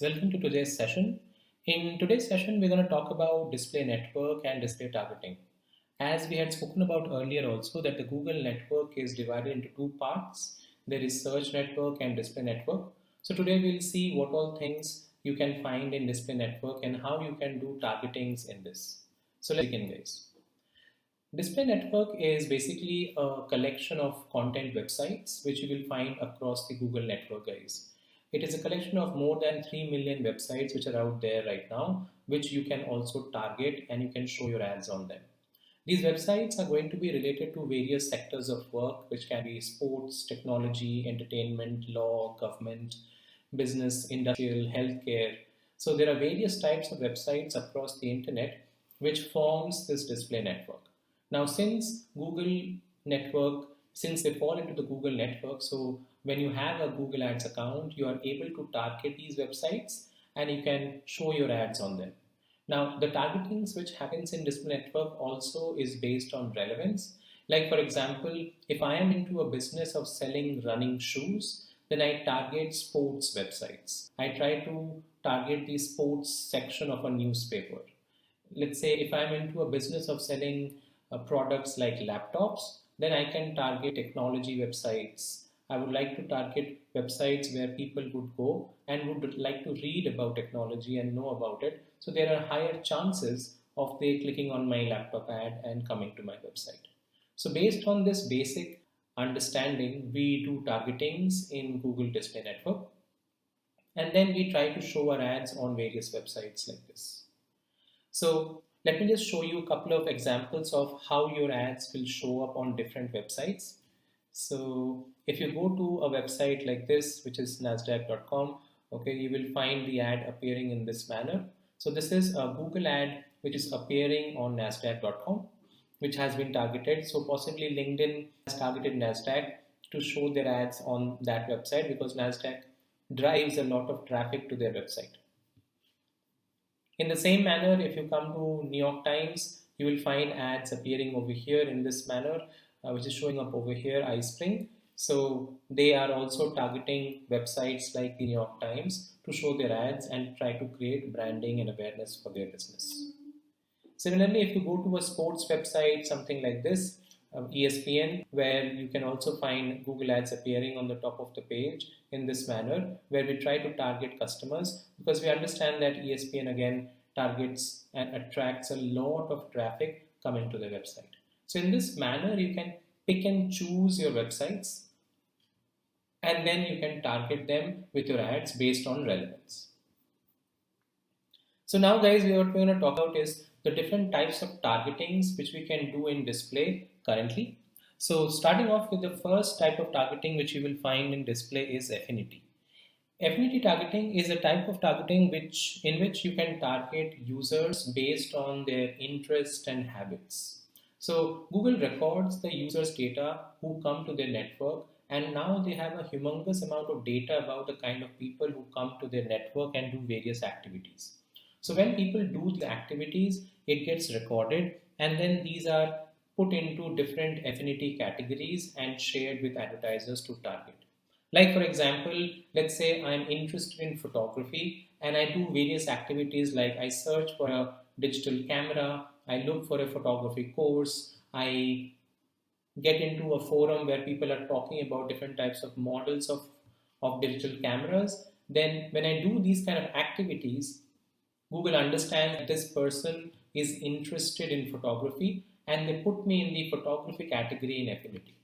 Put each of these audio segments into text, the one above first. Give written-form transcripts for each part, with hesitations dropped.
guys, welcome to today's session. In today's session, we're going to talk about display network and display targeting. As we had spoken about earlier also that the Google network is divided into two parts. There is search network and display network. So today we'll see what all things you can find in display network and how you can do targetings in this. So let's begin guys. Display network is basically a collection of content websites which you will find across the Google network guys. It is a collection of more than 3 million websites which are out there right now, which you can also target and you can show your ads on them. These websites are going to be related to various sectors of work, which can be sports, technology, entertainment, law, government, business, industrial, healthcare. So there are various types of websites across the internet which forms this display network. Now, since they fall into the Google network, so when you have a Google Ads account, you are able to target these websites and you can show your ads on them. Now, the targeting which happens in display network also is based on relevance. Like for example, if I am into a business of selling running shoes, then I target sports websites. I try to target the sports section of a newspaper. Let's say if I'm into a business of selling products like laptops, then I can target technology websites. I would like to target websites where people would go and would like to read about technology and know about it. So there are higher chances of they clicking on my laptop ad and coming to my website. So based on this basic understanding, we do targetings in Google Display Network. And then we try to show our ads on various websites like this. So let me just show you a couple of examples of how your ads will show up on different websites. So if you go to a website like this, which is nasdaq.com, okay, you will find the ad appearing in this manner. So this is a Google ad which is appearing on nasdaq.com, which has been targeted. So possibly LinkedIn has targeted Nasdaq to show their ads on that website because Nasdaq drives a lot of traffic to their website. In the same manner, if you come to New York Times, you will find ads appearing over here in this manner, which is showing up over here, iSpring. So they are also targeting websites like the New York Times to show their ads and try to create branding and awareness for their business. Similarly, if you go to a sports website, something like this, ESPN, where you can also find Google Ads appearing on the top of the page in this manner, where we try to target customers because we understand that ESPN again targets and attracts a lot of traffic coming to the website. So in this manner, you can pick and choose your websites and then you can target them with your ads based on relevance. So now guys, what we're going to talk about is the different types of targetings which we can do in display currently. So starting off with the first type of targeting which you will find in display is affinity. Affinity targeting is a type of targeting in which you can target users based on their interest and habits. So Google records the users' data who come to their network, and now they have a humongous amount of data about the kind of people who come to their network and do various activities. So when people do the activities, it gets recorded and then these are put into different affinity categories and shared with advertisers to target. Like for example, let's say I'm interested in photography and I do various activities like I search for a digital camera, I look for a photography course, I get into a forum where people are talking about different types of models of digital cameras. Then when I do these kind of activities, Google understands this person is interested in photography and they put me in the photography category in affinity.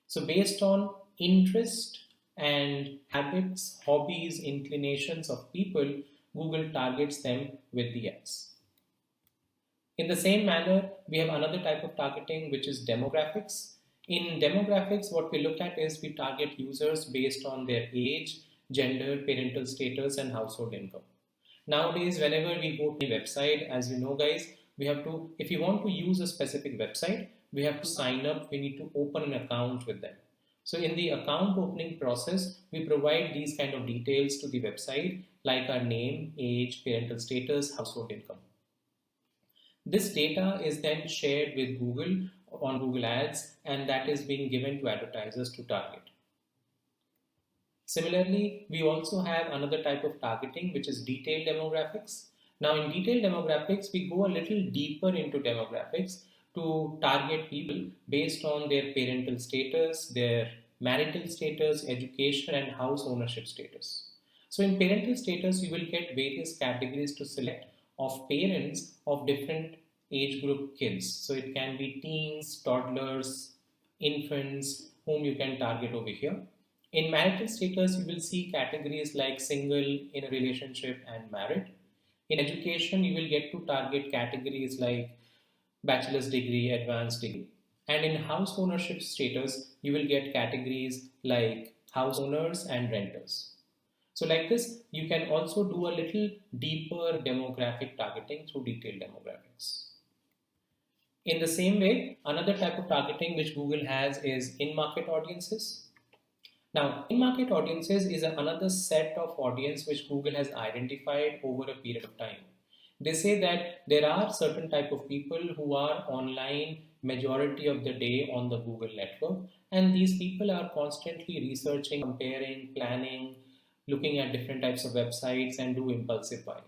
So based on interest and habits, hobbies, inclinations of people, Google targets them with the ads. In the same manner, we have another type of targeting which is demographics. In demographics, what we look at is we target users based on their age, gender, parental status and household income. Nowadays, whenever we go to a website, as you know guys, if you want to use a specific website, we have to sign up, we need to open an account with them. So in the account opening process, we provide these kind of details to the website like our name, age, parental status, household income. This data is then shared with Google on Google Ads and that is being given to advertisers to target. Similarly, we also have another type of targeting, which is detailed demographics. Now, in detailed demographics, we go a little deeper into demographics to target people based on their parental status, their marital status, education, and house ownership status. So, in parental status, you will get various categories to select of parents of different age group kids. So, it can be teens, toddlers, infants, whom you can target over here. In marital status, you will see categories like single, in a relationship, and married. In education, you will get to target categories like bachelor's degree, advanced degree. And in house ownership status, you will get categories like house owners and renters. So, like this, you can also do a little deeper demographic targeting through detailed demographics. In the same way, another type of targeting which Google has is in market audiences. Now, in-market audiences is another set of audience which Google has identified over a period of time. They say that there are certain type of people who are online majority of the day on the Google network, and these people are constantly researching, comparing, planning, looking at different types of websites and do impulsive buying.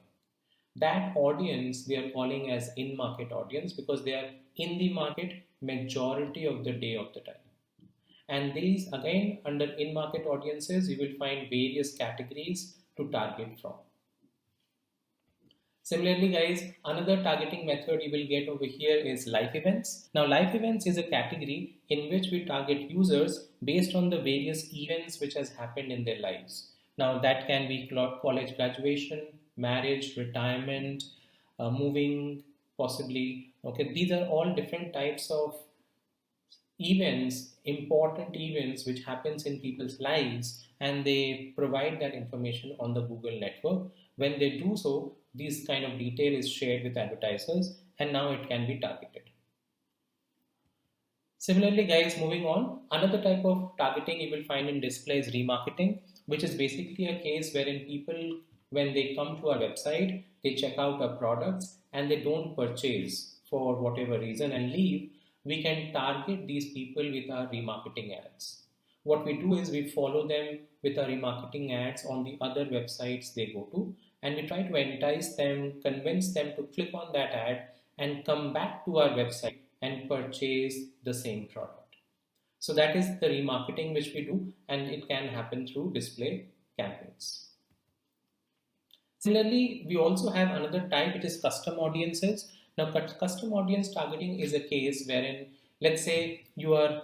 That audience they are calling as in-market audience because they are in the market majority of the day of the time. And these again under in-market audiences, you will find various categories to target from. Similarly, guys, another targeting method you will get over here is life events. Now, life events is a category in which we target users based on the various events which has happened in their lives. Now, that can be college graduation, marriage, retirement, moving, possibly. Okay, these are all different types of events, important events which happens in people's lives, and they provide that information on the Google network. When they do so, this kind of detail is shared with advertisers and now it can be targeted. Similarly, guys, moving on, another type of targeting you will find in display is remarketing, which is basically a case wherein people, when they come to our website, they check out our products and they don't purchase for whatever reason and leave. We can target these people with our remarketing ads. What we do is we follow them with our remarketing ads on the other websites they go to, and we try to entice them, convince them to click on that ad and come back to our website and purchase the same product. So that is the remarketing which we do, and it can happen through display campaigns. Similarly, we also have another type, it is custom audiences. Now, custom audience targeting is a case wherein, let's say, you are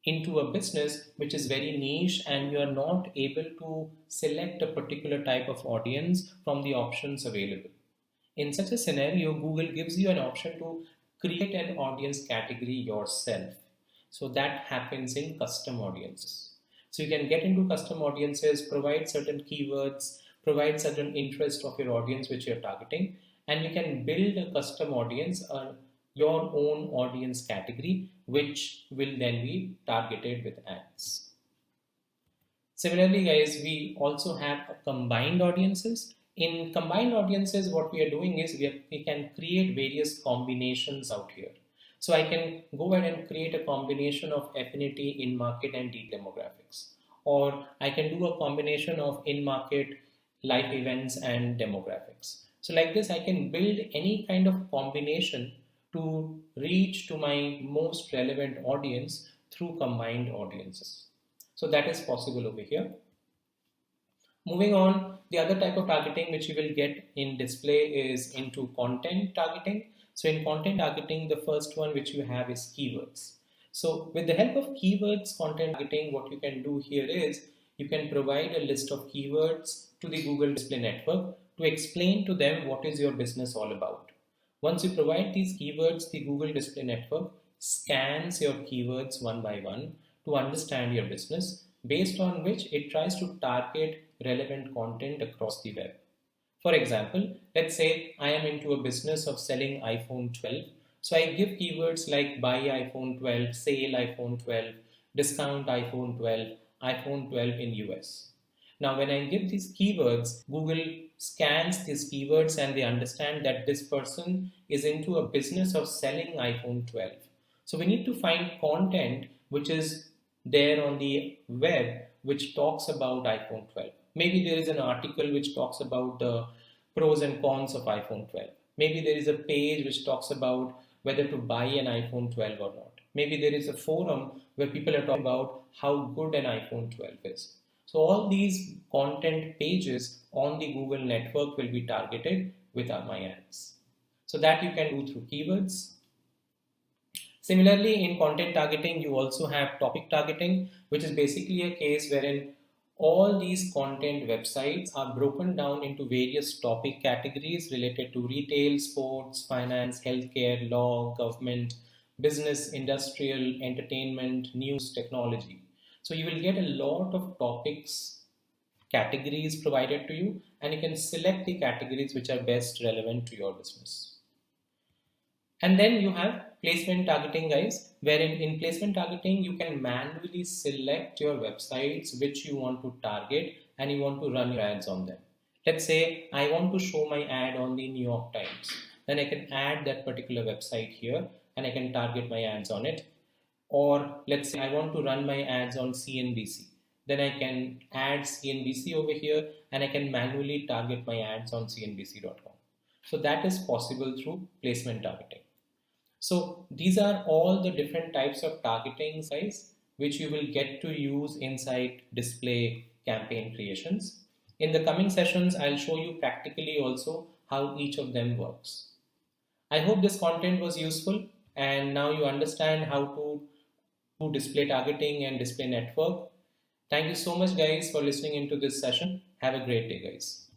into a business which is very niche and you are not able to select a particular type of audience from the options available. In such a scenario, Google gives you an option to create an audience category yourself. So that happens in custom audiences. So you can get into custom audiences, provide certain keywords, provide certain interest of your audience which you're targeting, and you can build a custom audience, your own audience category, which will then be targeted with ads. Similarly, guys, we also have combined audiences. In combined audiences, what we are doing is we can create various combinations out here. So I can go ahead and create a combination of affinity, in-market, and deep demographics. Or I can do a combination of in-market, life events, and demographics. So like this, I can build any kind of combination to reach to my most relevant audience through combined audiences. So that is possible over here. Moving on, the other type of targeting which you will get in display is into content targeting. So in content targeting, the first one which you have is keywords. So with the help of keywords content targeting, what you can do here is you can provide a list of keywords to the Google Display Network to explain to them what is your business all about. Once you provide these keywords, the Google Display Network scans your keywords one by one to understand your business, based on which it tries to target relevant content across the web. For example, let's say I am into a business of selling iPhone 12. So I give keywords like buy iPhone 12, sale iPhone 12, discount iPhone 12, iPhone 12 in US. Now, when I give these keywords, Google scans these keywords and they understand that this person is into a business of selling iPhone 12. So we need to find content which is there on the web which talks about iPhone 12. Maybe there is an article which talks about the pros and cons of iPhone 12. Maybe there is a page which talks about whether to buy an iPhone 12 or not. Maybe there is a forum where people are talking about how good an iPhone 12 is. So all these content pages on the Google network will be targeted with my ads. So that you can do through keywords. Similarly, in content targeting, you also have topic targeting, which is basically a case wherein all these content websites are broken down into various topic categories related to retail, sports, finance, healthcare, law, government, business, industrial, entertainment, news, technology. So you will get a lot of topics categories provided to you, and you can select the categories which are best relevant to your business. And then you have placement targeting, guys, wherein in placement targeting, you can manually select your websites which you want to target and you want to run your ads on them. Let's say I want to show my ad on the New York Times. Then I can add that particular website here and I can target my ads on it. Or let's say I want to run my ads on CNBC. Then I can add CNBC over here and I can manually target my ads on cnbc.com. So that is possible through placement targeting. So these are all the different types of targeting, guys, which you will get to use inside display campaign creations. In the coming sessions, I'll show you practically also how each of them works. I hope this content was useful and now you understand how to do display targeting and display network. Thank you so much, guys, for listening into this session. Have a great day, guys.